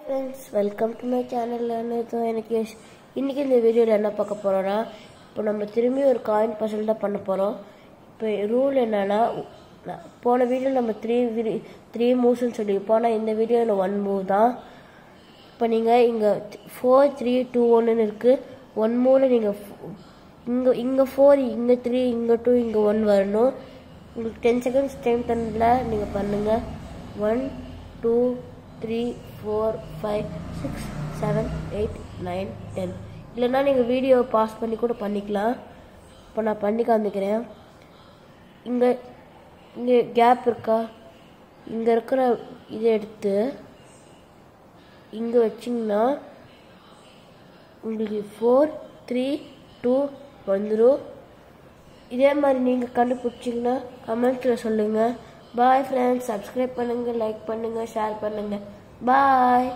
Friends welcome to my channel. எனக்கு இன்றைக்கி இந்த வீடியோவில் என்ன பார்க்க போகிறோன்னா, இப்போ நம்ம திரும்பி ஒரு காயின் பசில் தான் பண்ண போகிறோம். இப்போ ரூல் என்னென்னா, போன வீடியோவில் நம்ம த்ரீ மூவ்ஸ்ன்னு சொல்லியிருப்போம். ஆனால் இந்த வீடியோவில் 1 மூவ் தான். இப்போ நீங்கள் இங்கே 4 3 2 1ன்னு இருக்குது. 1 மூவில் நீங்கள் இங்கே 4 இங்கே 3 இங்கே 2 இங்கே 1 வரணும். உங்களுக்கு 10 செகண்ட்ஸ் டைம் தந்ததில் நீங்கள் பண்ணுங்கள். 1 2 3 4 5 6 7 8 9 10. இல்லைன்னா நீங்கள் வீடியோவை பாஸ் பண்ணி கூட பண்ணிக்கலாம். இப்போ நான் பண்ணி காமிக்கிறேன். இங்கே கேப் இருக்கா, இங்கே இருக்கிற இதை எடுத்து இங்கே வச்சிங்கன்னா உங்களுக்கு 4 3 2 வந்துடும். இதே மாதிரி நீங்கள் கண்டுபிடிச்சிங்கன்னா கமெண்ட்ஸில் சொல்லுங்கள். பாய் ஃப்ரெண்ட்ஸ், சப்ஸ்கிரைப் பண்ணுங்கள், லைக் பண்ணுங்கள், ஷேர் பண்ணுங்கள். பாய்.